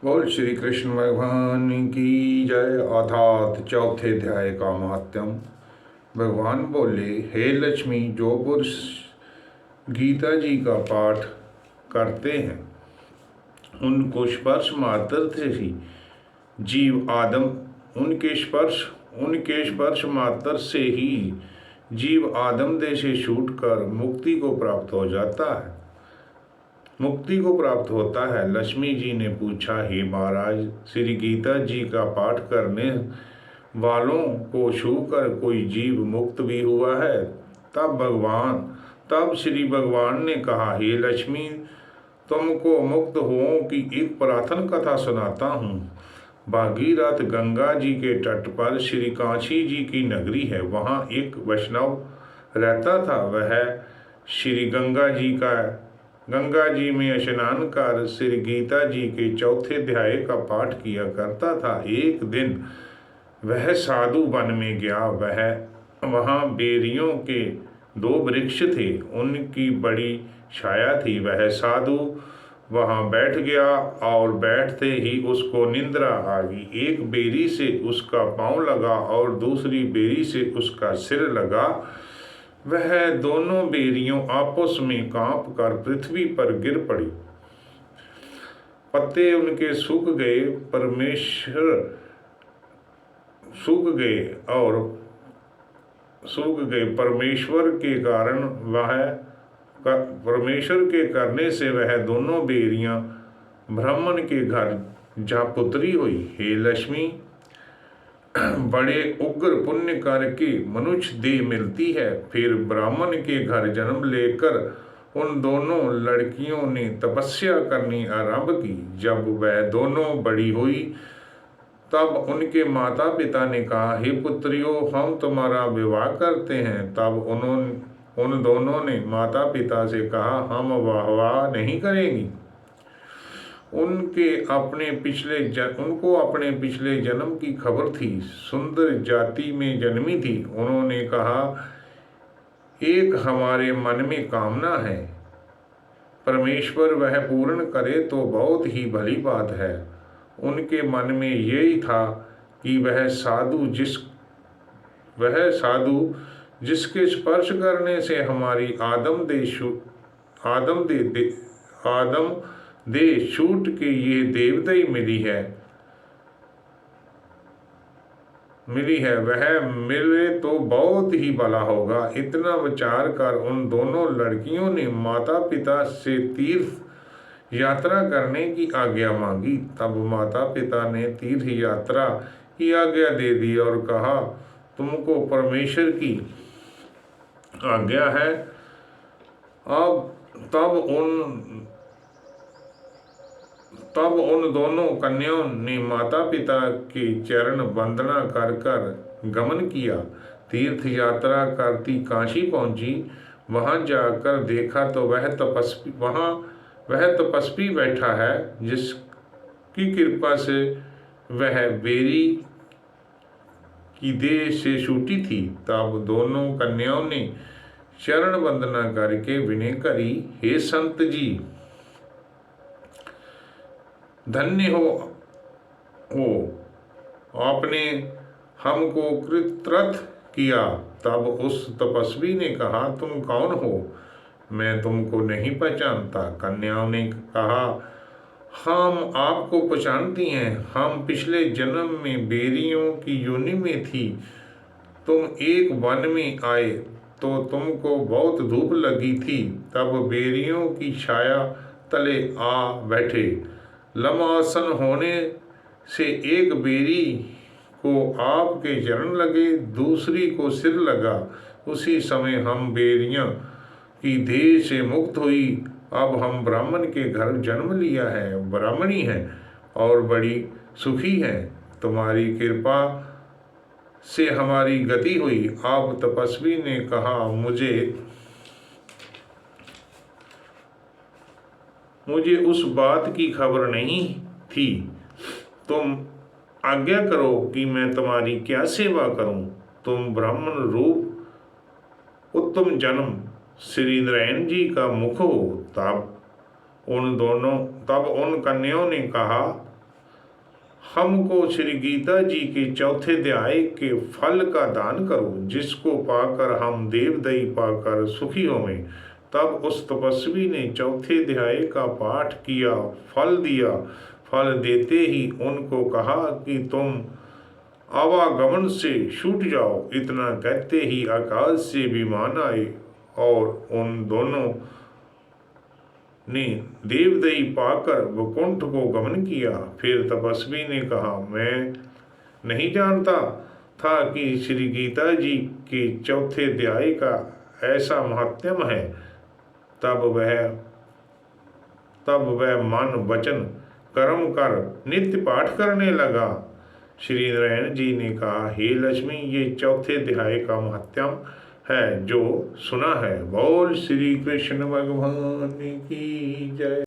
बोल श्री कृष्ण भगवान की जय। अर्थात चौथे अध्याय का महात्म्य। भगवान बोले, हे लक्ष्मी, जो पुरुष गीता जी का पाठ करते हैं उनको स्पर्श मात्र से ही जीव आदम उनके स्पर्श मात्र से ही जीव आदम देह से छूट कर मुक्ति को प्राप्त होता है। लक्ष्मी जी ने पूछा, हे महाराज, श्री गीता जी का पाठ करने वालों को छूकर कोई जीव मुक्त भी हुआ है? तब श्री भगवान ने कहा, हे लक्ष्मी, तुमको मुक्त हुओं की एक पुरातन कथा सुनाता हूँ। भागीरथ गंगा जी के तट पर श्री काशी जी की नगरी है। वहाँ एक वैष्णव रहता था। वह श्री गंगा जी में स्नान कर श्री गीता जी के चौथे अध्याय का पाठ किया करता था। एक दिन वह साधु वन में गया। वहाँ बेरियों के 2 वृक्ष थे, उनकी बड़ी छाया थी। वह साधु वहाँ बैठ गया और बैठते ही उसको निंद्रा आ गई। एक बेरी से उसका पाँव लगा और दूसरी बेरी से उसका सिर लगा। वह दोनों बेरियों आपस में कांप कर पृथ्वी पर गिर पड़ी। पत्ते उनके सूख गए। परमेश्वर के करने से वह दोनों बेरियां ब्राह्मण के घर जा पुत्री हुई। हे लक्ष्मी, बड़े उग्र पुण्य करके मनुष्य देह मिलती है। फिर ब्राह्मण के घर जन्म लेकर उन दोनों लड़कियों ने तपस्या करनी आरंभ की। जब वह दोनों बड़ी हुई तब उनके माता पिता ने कहा, हे पुत्रियों, हम तुम्हारा विवाह करते हैं। तब उन दोनों ने माता पिता से कहा, हम विवाह नहीं करेंगी। उनको अपने पिछले जन्म की खबर थी। सुंदर जाति में जन्मी थी। उन्होंने कहा, एक हमारे मन में कामना है, परमेश्वर वह पूर्ण करे तो बहुत ही भली बात है। उनके मन में यही था कि वह जिसके स्पर्श करने से हमारी आदम देह छूट के ये देवदयी मिली है, वह मिले तो बहुत ही भला होगा। इतना विचार कर उन दोनों लड़कियों ने माता पिता से तीर्थ यात्रा करने की आज्ञा मांगी। तब माता पिता ने तीर्थ यात्रा की आज्ञा दे दी और कहा, तुमको परमेश्वर की आज्ञा है। तब उन दोनों कन्याओं ने माता पिता की चरण वंदना कर गमन किया। तीर्थ यात्रा करती काशी पहुंची। वहां जाकर देखा तो वह तपस्वी बैठा है, जिसकी कृपा से वह बेरी की देह से छूटी थी। तब दोनों कन्याओं ने चरण वंदना करके विनय करी, हे संत जी, धन्य हो, आपने हमको कृतकृत किया। तब उस तपस्वी ने कहा, तुम कौन हो? मैं तुमको नहीं पहचानता। कन्याओं ने कहा, हम आपको पहचानती हैं। हम पिछले जन्म में बेरियों की योनि में थी। तुम एक वन में आए तो तुमको बहुत धूप लगी थी, तब बेरियों की छाया तले आ बैठे। लम्हासन होने से एक बेरी को आपके चरण लगे, दूसरी को सिर लगा। उसी समय हम बेरियां की देह से मुक्त हुई। अब हम ब्राह्मण के घर जन्म लिया है, ब्राह्मणी हैं और बड़ी सुखी हैं। तुम्हारी कृपा से हमारी गति हुई। अब तपस्वी ने कहा, मुझे उस बात की खबर नहीं थी। तुम आज्ञा करो कि मैं तुम्हारी क्या सेवा करूं। तुम ब्राह्मण रूप उत्तम जन्म श्री नारायण जी का मुख हो। तब उन कन्याओं ने कहा, हमको श्री गीता जी के चौथे अध्याय के फल का दान करो, जिसको पाकर हम देवदयी पाकर सुखी होवें। तब उस तपस्वी ने चौथे अध्याय का पाठ किया, फल दिया। फल देते ही उनको कहा कि तुम आवागमन से छूट जाओ। इतना कहते ही आकाश से विमान आए और उन दोनों ने देवदयी पाकर वैकुंठ को गमन किया। फिर तपस्वी ने कहा, मैं नहीं जानता था कि श्री गीता जी के चौथे अध्याय का ऐसा महात्म्य है। तब वह मन वचन कर्म कर नित्य पाठ करने लगा। श्री नारायण जी ने कहा, हे लक्ष्मी, ये चौथे अध्याय का महात्म्य है जो सुना है। बोल श्री कृष्ण भगवान की जय।